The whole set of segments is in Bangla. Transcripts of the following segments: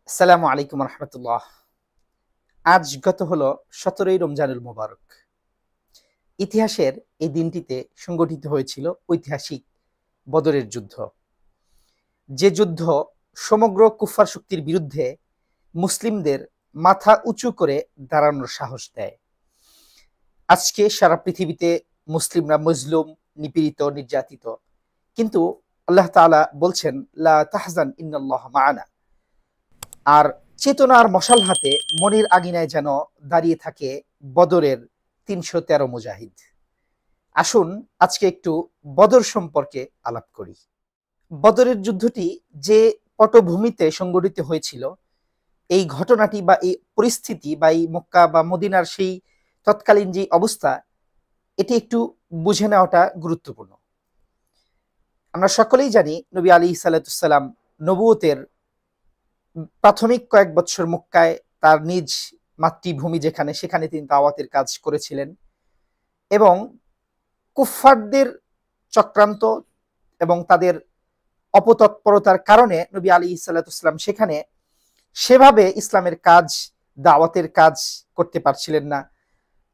আসসালামু আলাইকুম রহমতুল্লাহ। আজ গত হলো 17ই রমজানুল মোবারক। ইতিহাসের এই দিনটিতে সংগঠিত হয়েছিল ঐতিহাসিক বদরের যুদ্ধ, যে যুদ্ধ সমগ্র কুফফার শক্তির বিরুদ্ধে মুসলিমদের মাথা উঁচু করে দাঁড়ানোর সাহস দেয়। আজকে সারা পৃথিবীতে মুসলিমরা মজলুম, নিপীড়িত, নির্যাতিত, কিন্তু আল্লাহ তাআলা বলছেন লা তাহজান ইন্নাল্লাহ মাআনা। আর চেতনার মশাল হাতে মনির আগিনায় যেন দাঁড়িয়ে থাকে বদরের ৩১৩ মুজাহিদ। আসুন আজকে একটু বদর সম্পর্কে আলাপ করি। বদরের যুদ্ধটি যে পটভূমিতে সংগঠিত হয়েছিল, এই ঘটনাটি বা এই পরিস্থিতি বা এই মক্কা বা মদিনার সেই তৎকালীন যে অবস্থা, এটি একটু বুঝে নেওয়াটা গুরুত্বপূর্ণ। আমরা সকলেই জানি নবী আলাইহিস সালাম নবুয়তের প্রাথমিক কয়েক বছর মক্কায় তার নিজ মাতৃভূমি যেখানে, সেখানে তিনি দাওয়াতের কাজ করেছিলেন এবং কুফফারদের চক্রান্ত এবং তাদের অপতৎপরতার কারণে নবী আলাইহিস সালাম সেখানে সেভাবে ইসলামের কাজ, দাওয়াতের কাজ করতে পারছিলেন না।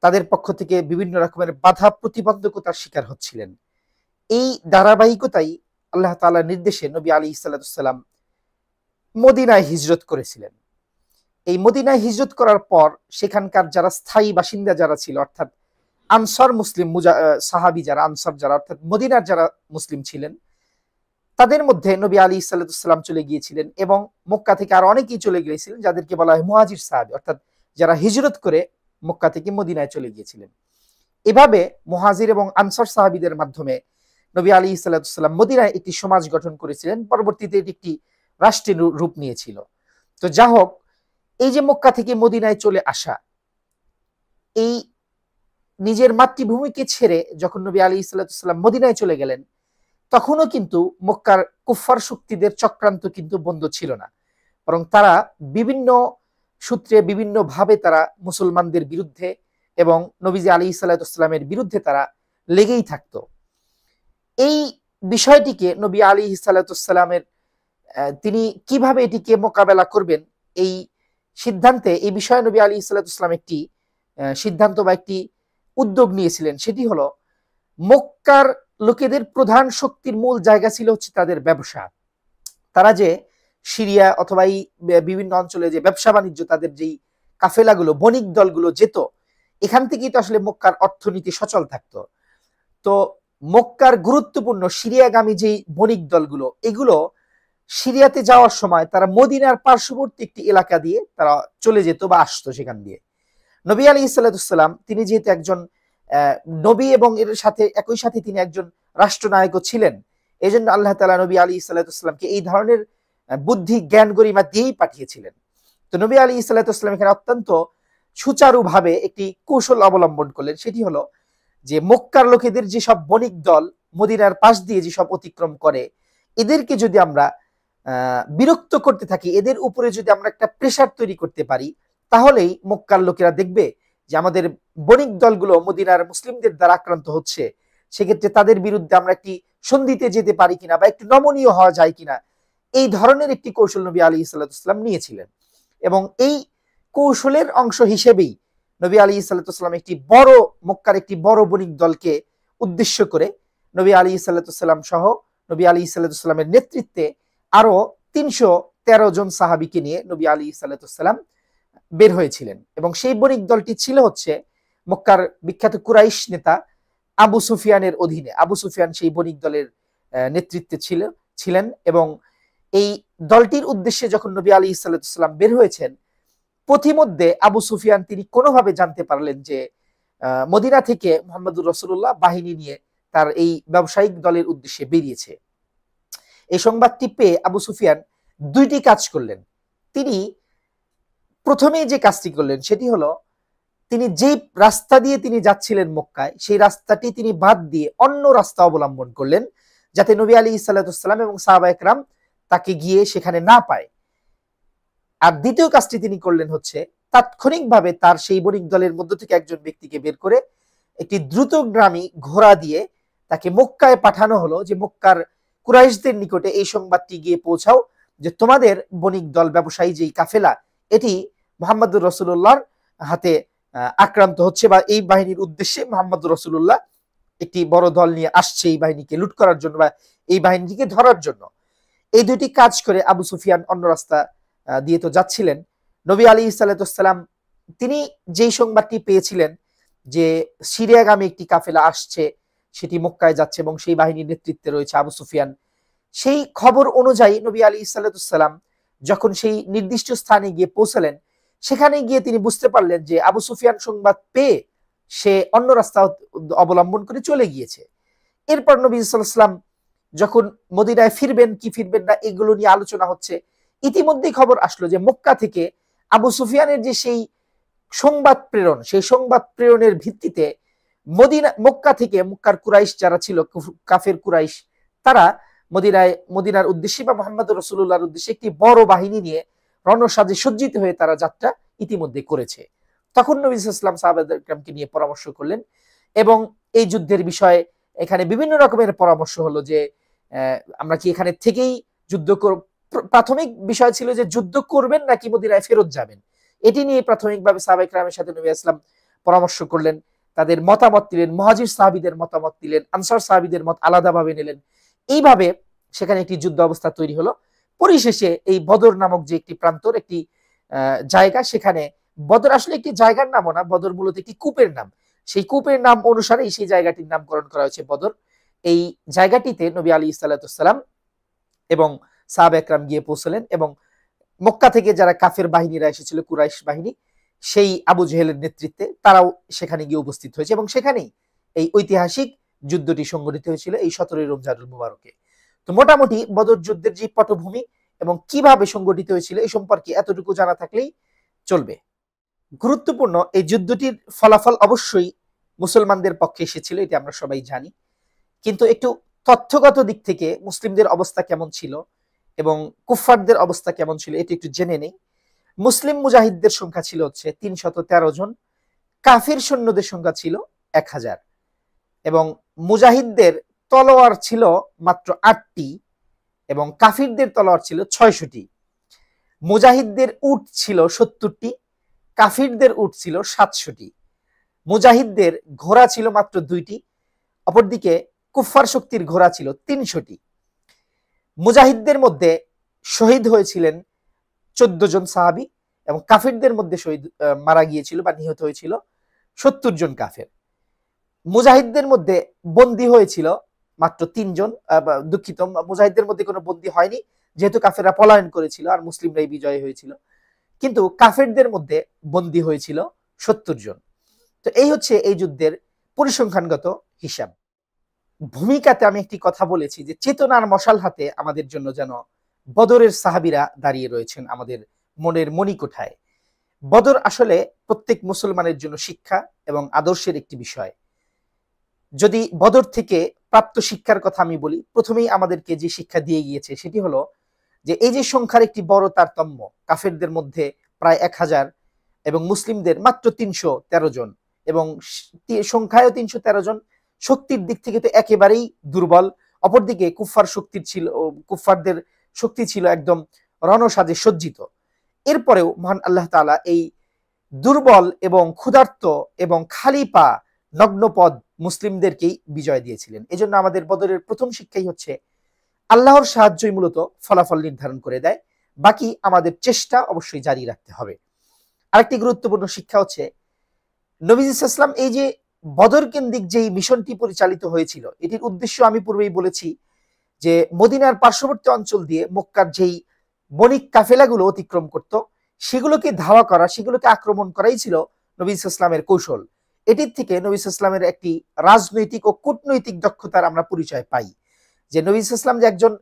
তাদের পক্ষ থেকে বিভিন্ন রকমের বাধা প্রতিবন্ধকতার শিকার হচ্ছিলেন। এই ধারাবাহিকতাই আল্লাহ তাআলার নির্দেশে নবী আলাইহিস সালাম মদিনায় হিজরত করেছিলেন। এই মদিনায় হিজরত করার পর সেখানকার যারা স্থায়ী বাসিন্দা যারা ছিল, অর্থাৎ আনসার মুসলিম সাহাবী যারা, আনসার যারা অর্থাৎ মদিনার যারা মুসলিম ছিলেন, তাদের মধ্যে নবী আলাইহিস সালাম চলে গিয়েছিলেন এবং মক্কা থেকে আর অনেকেই চলে গিয়েছিলেন, যাদেরকে বলা হয় মুহাজির সাহাবী, অর্থাৎ যারা হিজরত করে মক্কা থেকে মদিনায় চলে গিয়েছিলেন। এভাবে মুহাজির এবং আনসার সাহাবীদের মাধ্যমে নবী আলাইহিস সালাম মদিনায় একটি সমাজ গঠন করেছিলেন। পরবর্তীতে এটি একটি রাষ্ট্রের রূপ নিয়েছিল। তো যা হোক, এই যে মক্কা থেকে মদিনায় চলে আসা, এই নিজের মাতৃভূমিকে ছেড়ে যখন নবী আলাইহিস সালাম মদিনায় চলে গেলেন, তখনও কিন্তু মক্কার কুফফার শক্তিদের চক্রান্ত কিন্তু বন্ধ ছিল না, বরং তারা বিভিন্ন সূত্রে বিভিন্ন ভাবে তারা মুসলমানদের বিরুদ্ধে এবং নবীজি আলাইহিস সালামের বিরুদ্ধে তারা লেগেই থাকতো। এই বিষয়টিকে নবী আলাইহিস সালামের তিনি কিভাবে এটিকে মোকাবেলা করবেন, এই সিদ্ধান্তে, এই বিষয়ে নবী আলাইহিস সালাম একটি সিদ্ধান্ত বা একটি উদ্যোগ নিয়েছিলেন। সেটি হলো, মক্কার লোকেদের প্রধান শক্তির মূল জায়গা ছিল হচ্ছে তাদের ব্যবসা। তারা যে সিরিয়া অথবা এই বিভিন্ন অঞ্চলে যে ব্যবসা বাণিজ্য, তাদের যেই কাফেলাগুলো, বণিক দলগুলো যেত, এখান থেকেই তো আসলে মক্কার অর্থনীতি সচল থাকতো। তো মক্কার গুরুত্বপূর্ণ সিরিয়াগামী যেই বণিক দলগুলো, এগুলো সিরিয়াতে যাওয়ার সময় তারা মদিনার পার্শ্ববর্তী একটি এলাকা দিয়ে তারা চলে যেত বা আসতো সেখান দিয়ে। নবী আলাইহিস সালাম তিনি যেহেতু একজন নবী এবং এর সাথে একই সাথে তিনি একজন রাষ্ট্রনায়কও ছিলেন, এই জন্য আল্লাহ তাআলা নবী আলাইহিস সালামকে এই ধরনের বুদ্ধি, জ্ঞান, গরিমা দিয়েই পাঠিয়েছিলেন। তো নবী আলাইহিস সালাম এখানে অত্যন্ত সুচারুভাবে একটি কৌশল অবলম্বন করলেন। সেটি হলো যে মক্কার লোকেদের যেসব বণিক দল মদিনার পাশ দিয়ে যেসব অতিক্রম করে, এদেরকে যদি আমরা বিরক্ত করতে থাকি, এদের উপরে যদি আমরা একটা প্রেসার তৈরি করতে পারি, তাহলেই মক্কার লোকেরা দেখবে যে আমাদের বণিক দলগুলো মদিনার মুসলিমদের দ্বারা আক্রান্ত হচ্ছে। সেক্ষেত্রে তাদের বিরুদ্ধে আমরা একটি সন্ধিতে যেতে পারি কিনা বা একটু নমনীয় হওয়া যায় কিনা, এই ধরনের একটি কৌশল নবী আলাইহিস সালাম নিয়েছিলেন। এবং এই কৌশলের অংশ হিসেবেই নবী আলাইহিস সালাম একটি বড় মক্কার একটি বড় বণিক দলকে উদ্দেশ্য করে নবী আলাইহিস সালাম সহ নবী আলাইহিস সালামের নেতৃত্বে আরো ৩১৩ জন সাহাবীকে নিয়ে নবী আলাইহিস সালাম বের হয়েছিলেন। এবং সেই বণিক দলটি ছিল হচ্ছে মক্কার বিখ্যাত কুরাইশ নেতা আবু সুফিয়ানের অধীনে। আবু সুফিয়ান সেই বণিক দলের নেতৃত্বে ছিলেন এবং এই দলটির উদ্দেশ্যে যখন নবী আলাইহিস সালাম বের হয়েছেন, পথিমধ্যে আবু সুফিয়ান তিনি কোনোভাবে জানতে পারলেন যে মদিনা থেকে মুহাম্মদুর রাসূলুল্লাহ বাহিনী নিয়ে তার এই ব্যবসায়িক দলের উদ্দেশ্যে বেরিয়েছে। এই সংবাদটি পেয়ে আবু সুফিয়ান দুইটি কাজ করলেন। তিনি প্রথমেই যে কাজটি করলেন সেটি হলো, তিনি যে রাস্তা দিয়ে তিনি যাচ্ছিলেন মক্কায়, সেই রাস্তাটি তিনি বাদ দিয়ে অন্য রাস্তা অবলম্বন করলেন, যাতে নবী আলাইহিস সালাম এবং সাহাবায়ে কেরাম তাকে গিয়ে সেখানে না পায়। আর দ্বিতীয় কাজটি তিনি করলেন হচ্ছে, তাৎক্ষণিকভাবে তার সেই বণিক দলের মধ্য থেকে একজন ব্যক্তিকে বের করে একটি দ্রুতগামী ঘোড়া দিয়ে তাকে মক্কায় পাঠানো হলো, যে মক্কার কুরাইশদের নিকটে এই সংবাদটি গিয়ে পৌঁছাও, যে তোমাদের বণিক দল, ব্যবসায়ী যেই কাফেলা, এটি মুহাম্মদুর রাসূলুল্লাহর হাতে আক্রান্ত হচ্ছে, বা এই বাহিনীর উদ্দেশ্যে মুহাম্মদুর রাসূলুল্লাহ একটি বড় দল নিয়ে আসছে এই বাহিনীকে লুট করার জন্য বা এই বাহিনীকে ধরার জন্য। এই দুটি কাজ করে আবু সুফিয়ান অন্য রাস্তা দিয়ে তো যাচ্ছিলেন। নবী আলাইহিস সালাম তিনি যেই সংবাদটি পেয়েছিলেন যে সিরিয়াগামী একটি কাফেলা আসছে, সেটি মক্কায় যাচ্ছে এবং সেই বাহিনীর নেতৃত্বে রয়েছে আবু সুফিয়ান, সেই খবর অনুযায়ী নবী আলাইহিস সালাম যখন সেই নির্দিষ্ট স্থানে গিয়ে পৌঁছালেন, সেখানে গিয়ে তিনি বুঝতে পারলেন যে আবু সুফিয়ান সংবাদ পেয়ে সে অন্য রাস্তা অবলম্বন করে চলে গিয়েছে। এরপর নবী সাল্লাল্লাহু আলাইহি ওয়াসাল্লাম যখন মদিনায় ফিরবেন কি ফিরবেন না এগুলো নিয়ে আলোচনা হচ্ছে, ইতিমধ্যেই খবর আসলো যে মক্কা থেকে আবু সুফিয়ানের যে সেই সংবাদ প্রেরণ, সেই সংবাদ প্রেরণের ভিত্তিতে মক্কা থেকে মক্কার কুরাইশ যারা ছিল, কাফের কুরাইশ, তারা মদিনার উদ্দেশ্যে বা মুহাম্মদ রাসূলুল্লাহর উদ্দেশ্যে একটি বড় বাহিনী নিয়ে রণসাজে সজ্জিত হয়ে তারা যাত্রা ইতিমধ্যে করেছে। তখন নবী সাল্লাল্লাহু আলাইহি ওয়াসাল্লাম সাহাবাদেরকে নিয়ে পরামর্শ করলেন এবং এই যুদ্ধের বিষয়ে এখানে বিভিন্ন রকমের পরামর্শ হলো যে আমরা কি এখানে থেকেই যুদ্ধ করব। প্রাথমিক বিষয় ছিল যে যুদ্ধ করবেন নাকি মদিনায় ফেরত যাবেন, এটি নিয়ে প্রাথমিকভাবে সাহাবায়ে কেরামের সাথে নবী আসলাম পরামর্শ করলেন, তাদের মতামত দিলেন, মুহাজির সাহাবীদের মতামত দিলেন, আনসার সাহাবীদের মত আলাদাভাবে নিলেন। এইভাবে সেখানে একটি যুদ্ধ অবস্থা তৈরি হলো। পরিশেষে এই বদর নামক যে একটি প্রান্তর, একটি জায়গা, সেখানে বদর আসলে একটি জায়গার নামও না, বদর মূলত একটি কূপের নাম। সেই কূপের নাম অনুসারে সেই জায়গাটির নামকরণ করা হয়েছে বদর। এই জায়গাটিতে নবী আলাইহিস সালাম এবং সাহাবায়ে কেরাম গিয়ে পৌঁছলেন এবং মক্কা থেকে যারা কাফের বাহিনীরা এসেছিল, কুরাইশ বাহিনী, সেই আবু জেহেলের নেতৃত্বে তারাও সেখানে গিয়ে উপস্থিত হয়েছে এবং সেখানেই এই ঐতিহাসিক যুদ্ধটি সংঘটিত হয়েছিল এই 17 রমজানুল মুবারকে। তো মোটামুটি বদর যুদ্ধের যে পটভূমি এবং কিভাবে সংঘটিত হয়েছিল এই সম্পর্কে এতটুকু জানা থাকলেই চলবে। গুরুত্বপূর্ণ এই যুদ্ধটির ফলাফল অবশ্যই মুসলমানদের পক্ষে এসেছিল, এটা আমরা সবাই জানি, কিন্তু একটু তথ্যগত দিক থেকে মুসলিমদের অবস্থা কেমন ছিল এবং কুফফারদের অবস্থা কেমন ছিল এটি একটু জেনে নেই। মুসলিম মুজাহিদদের সংখ্যা ছিল হচ্ছে 313 জন, কাফির সৈন্যদের সংখ্যা ছিল 1000 এবং মুজাহিদদের তলোয়ার ছিল মাত্র 8টি এবং কাফিরদের তলোয়ার ছিল 600টি। মুজাহিদদের উট ছিল 70টি, কাফিরদের উট ছিল 700টি। মুজাহিদদের ঘোড়া ছিল মাত্র 2টি, অপরদিকে কুফফার শক্তির ঘোড়া ছিল 300টি। মুজাহিদদের মধ্যে শহীদ হয়েছিলেন 14 জন সাহাবী এবং কাফিরদের মধ্যে শহীদ মারা গিয়েছিল বা নিহত হয়েছিল 70 জন কাফের। মুজাহিদদের মধ্যে বন্দী হয়েছিল মাত্র 3 জন, দুঃখিত, মুজাহিদদের মধ্যে কোনো বন্দী হয়নি যেহেতু কাফেররা পলায়ন করেছিল আর মুসলিমরাই বিজয় হয়েছিল, কিন্তু কাফেরদের মধ্যে বন্দী হয়েছিল 70 জন। তো এই হচ্ছে এই যুদ্ধের পরিসংখ্যানগত হিসাব। ভূমিকাতে আমি একটি কথা বলেছি যে চেতনার মশাল হাতে আমাদের জন্য যেন বদরের সাহাবীরা দাঁড়িয়ে রয়েছেন আমাদের মনের মণিকোঠায়। বদর আসলে প্রত্যেক মুসলমানের জন্য শিক্ষা এবং আদর্শের একটি বিষয়। যদি বদর থেকে প্রাপ্ত শিক্ষার কথা আমি বলি, প্রথমেই আমাদেরকে যে শিক্ষা দিয়ে গিয়েছে সেটি হলো যে এই যে সংখ্যার একটি বড় তারতম্য, কাফেরদের মধ্যে প্রায় 1000 এবং মুসলিমদের মাত্র 313 জন, এবং সংখ্যায়ও 313 জন, শক্তির দিক থেকে তো একেবারেই দুর্বল। অপরদিকে কুফফারদের শক্তি ছিল একদম রণসাজে সজ্জিত। এরপরেও মহান আল্লাহ তাআলা এই দুর্বল এবং ক্ষুধার্ত এবং খালি পা নগ্নপদ মুসলিমদেরকেই বিজয় দিয়েছিলেন। এজন্য আমাদের বদরের প্রথম শিক্ষাই হচ্ছে আল্লাহর সাহায্যই মূলত ফলাফল নির্ধারণ করে দেয়, বাকি আমাদের চেষ্টা অবশ্যই জারি রাখতে হবে। আরেকটি গুরুত্বপূর্ণ শিক্ষা হচ্ছে নবী সাল্লাল্লাহু আলাইহি ওয়াসাল্লাম এই যে বদর কেন্দ্রিক যেই মিশনটি পরিচালিত হয়েছিল, এটির উদ্দেশ্য আমি পূর্বেই বলেছি যে মদিনার পার্শ্ববর্তী অঞ্চল দিয়ে মক্কার যেই বণিক কাফেলাগুলো অতিক্রম করত সেগুলোকে ধাওয়া করা, সেগুলোকে আক্রমণ করাই ছিল নবী সাল্লাল্লাহু আলাইহি ওয়াসাল্লামের কৌশল। এটির থেকে নবী সাল্লাল্লাহু আলাইহি ওয়াসাল্লামের একটি রাজনৈতিক ও কূটনৈতিক দক্ষতার আমরা পরিচয় পাই, যে নবী সাল্লাল্লাহু আলাইহি ওয়াসাল্লাম যে একজন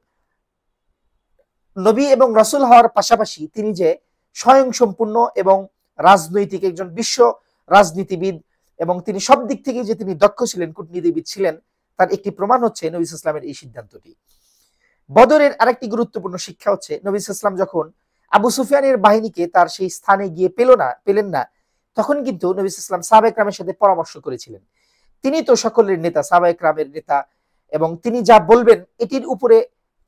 নবী এবং রাসূল হওয়ার পাশাপাশি তিনি যে স্বয়ংসম্পূর্ণ এবং রাজনৈতিক একজন বিশ্ব রাজনীতিবিদ এবং তিনি সব দিক থেকে যে তিনি দক্ষ ছিলেন, কূটনীতিবিদ ছিলেন, তার একটি প্রমাণ হচ্ছে নবী সাল্লাল্লাহু আলাইহি ওয়াসাল্লামের এই সিদ্ধান্তটি। বদরের আরেকটি গুরুত্বপূর্ণ শিক্ষা হচ্ছে নবী সাল্লাল্লাহু আলাইহি ওয়াসাল্লাম যখন আবু সুফিয়ানের বাহিনীকে তার সেই স্থানে গিয়ে পেলেন না, তখন কিন্তু নবী সাল্লাল্লাহু আলাইহি ওয়াসাল্লাম সাহাবায়ে কেরামের সাথে পরামর্শ করেছিলেন। তিনি তো সকলের নেতা, সাহাবায়ে কেরামের নেতা, এবং তিনি যা বলবেন এটির উপরে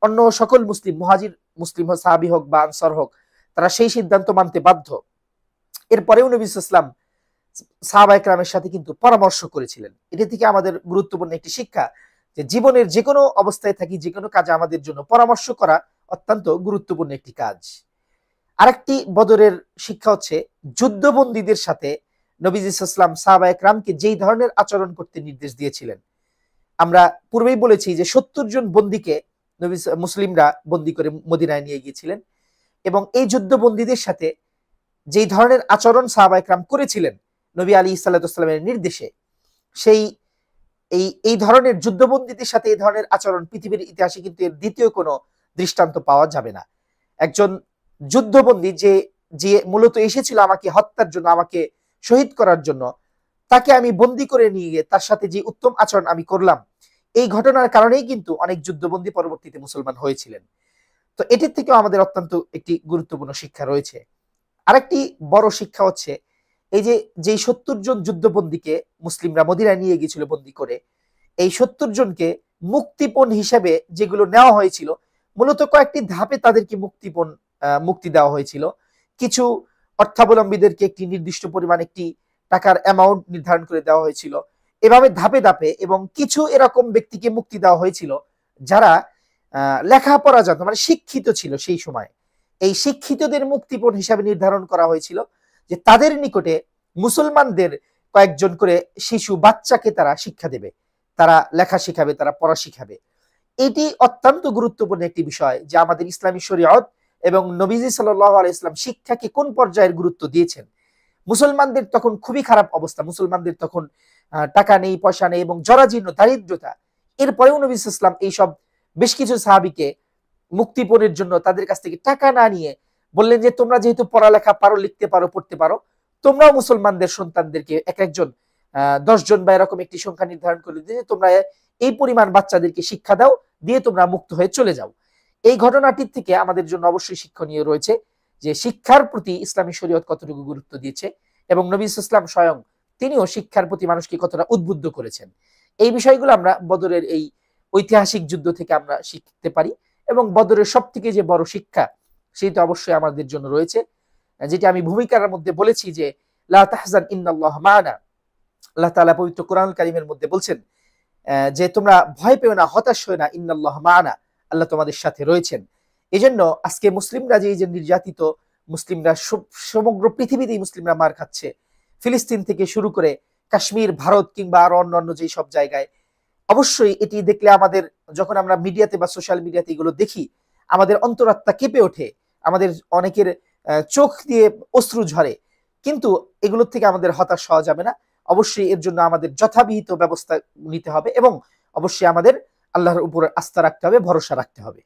অন্য সকল মুসলিম মুহাজির মুসলিম হোক, সাহাবী হোক বা আনসার হোক, তারা সেই সিদ্ধান্ত মানতে বাধ্য। এরপরেও নবী সাল্লাল্লাহু আলাইহি ওয়াসাল্লাম সাহাবা একরামের সাথে কিন্তু পরামর্শ করেছিলেন। এটা থেকে আমাদের গুরুত্বপূর্ণ একটি শিক্ষা যে জীবনের যে কোনো অবস্থায় থাকি, যে কোনো কাজে আমাদের জন্য পরামর্শ করা অত্যন্ত গুরুত্বপূর্ণ একটি কাজ। আরেকটি বদরের শিক্ষা হচ্ছে যুদ্ধবন্দীদের সাথে নবীজি সাল্লাল্লাহু আলাইহি ওয়াসাল্লাম সাহাবা একরামকে যেই ধরনের আচরণ করতে নির্দেশ দিয়েছিলেন। আমরা পূর্বেই বলেছি যে ৭০ জন বন্দীকে মুসলিমরা বন্দী করে মদিনায় নিয়ে গিয়েছিলেন, এবং এই যুদ্ধবন্দীদের সাথে যেই ধরনের আচরণ সাহাবা একরাম করেছিলেন নবী আলাইহিস সালাতু ওয়াস সালামের নির্দেশে, সেই এই ধরনের যুদ্ধবন্দীদের সাথে এই ধরনের আচরণ পৃথিবীর ইতিহাসে কিন্তু এর দ্বিতীয় কোনো দৃষ্টান্ত পাওয়া যাবে না। একজন যুদ্ধবন্দী যে যে মূলত এসেছিল আমাকে হত্যার জন্য, আমাকে শহীদ করার জন্য, তাকে আমি বন্দী করে নিয়ে গিয়ে তার সাথে যে উত্তম আচরণ আমি করলাম, এই ঘটনার কারণেই কিন্তু অনেক যুদ্ধবন্দী পরবর্তীতে মুসলমান হয়েছিলেন। তো এটির থেকেও আমাদের অত্যন্ত একটি গুরুত্বপূর্ণ শিক্ষা রয়েছে। আরেকটি বড় শিক্ষা হচ্ছে এই যে ৭০ জন যুদ্ধবন্দীকে মুসলিমরা মদিনায় নিয়ে গিয়েছিল বন্দী করে, এই ৭০ জনকে মুক্তিপণ হিসেবে যেগুলো নেওয়া হয়েছিল, মূলত কয়েকটি ধাপে তাদেরকে মুক্তি দেওয়া হয়েছিল। কিছু অর্থাবলম্বীদেরকে একটি নির্দিষ্ট পরিমাণ একটি টাকার অ্যামাউন্ট নির্ধারণ করে দেওয়া হয়েছিল, এভাবে ধাপে ধাপে। এবং কিছু এরকম ব্যক্তিকে মুক্তি দেওয়া হয়েছিল যারা লেখাপড়া জানতো, মানে শিক্ষিত ছিল সেই সময়। এই শিক্ষিতদের মুক্তিপণ হিসাবে নির্ধারণ করা হয়েছিল যে তাদের নিকটে মুসলমানদের কয়েকজন করে শিশু বাচ্চাকে তারা শিক্ষা দেবে, তারা লেখা শিখাবে, তারা পড়া শিখাবে। এটি অত্যন্ত গুরুত্বপূর্ণ একটি বিষয় যে আমাদের ইসলামী শরীয়ত এবং নবীজি সাল্লাল্লাহু আলাইহি ওয়াসাল্লাম শিক্ষাকে কোন পর্যায়ের গুরুত্ব দিয়েছেন। মুসলমানদের তখন খুবই খারাপ অবস্থা, মুসলমানদের তখন টাকা নেই, পয়সা নেই এবং জরাজীর্ণ দারিদ্রতা। এরপরেও নবী সাল্লাল্লাহু আলাইহি ওয়াসাল্লাম এইসব বেশ কিছু সাহাবীকে মুক্তিপণের জন্য তাদের কাছ থেকে টাকা না নিয়ে বললেন যে তোমরা যেহেতু পড়ালেখা পারো, লিখতে পারো, পড়তে পারো, তোমরাও মুসলমানদের সন্তানদেরকে এক একজন 10 জন বা এরকম একটি সংখ্যা নির্ধারণ করে দিয়ে তোমরা এই পরিমাণ বাচ্চাদেরকে শিক্ষা দাও, দিয়ে তোমরা মুক্ত হয়ে চলে যাও। এই ঘটনাটির থেকে আমাদের জন্য অবশ্যই শিক্ষণীয় রয়েছে যে শিক্ষার প্রতি ইসলামী শরীয়ত কতটুকু গুরুত্ব দিয়েছে, এবং নবী সাল্লাল্লাহু আলাইহি ওয়াসাল্লাম স্বয়ং তিনিও শিক্ষার প্রতি মানুষকে কতটা উদ্বুদ্ধ করেছেন। এই বিষয়গুলো আমরা বদরের এই ঐতিহাসিক যুদ্ধ থেকে আমরা শিখতে পারি, এবং বদরের সব থেকে যে বড় শিক্ষা সেটা অবশ্যই আমাদের জন্য রয়েছে, যেটি আমি ভূমিকার মধ্যে বলেছি যে লা তাহজান ইন্নাল্লাহ মা'ানা। আল্লাহ তাআলা পবিত্র কোরআনুল কারীমের মধ্যে বলছেন যে তোমরা ভয় পেও না, হতাশ হও না, ইন্নাল্লাহ মা'ানা, আল্লাহ তোমাদের সাথে রয়েছেন। এজন্য আজকে মুসলিমরা যে নির্যাতিত, মুসলিমরা সমগ্র পৃথিবীতেই মুসলিমরা মার খাচ্ছে, ফিলিস্তিন থেকে শুরু করে কাশ্মীর, ভারত কিংবা আরো অন্যান্য যে সব জায়গায়, অবশ্যই এটি দেখলে আমাদের, যখন আমরা মিডিয়াতে বা সোশ্যাল মিডিয়াতে এগুলো দেখি, আমাদের অন্তরাত্মা কেঁপে ওঠে, আমাদের অনেকের চোখ দিয়ে অশ্রু ঝরে। কিন্তু এগুলোর থেকে আমাদের হতাশ হওয়া যাবে না, অবশ্যই এর জন্য আমাদের যথাবিহিত ব্যবস্থা নিতে হবে, এবং অবশ্যই আমাদের আল্লাহর উপর আস্থা রাখতে হবে, ভরসা রাখতে হবে।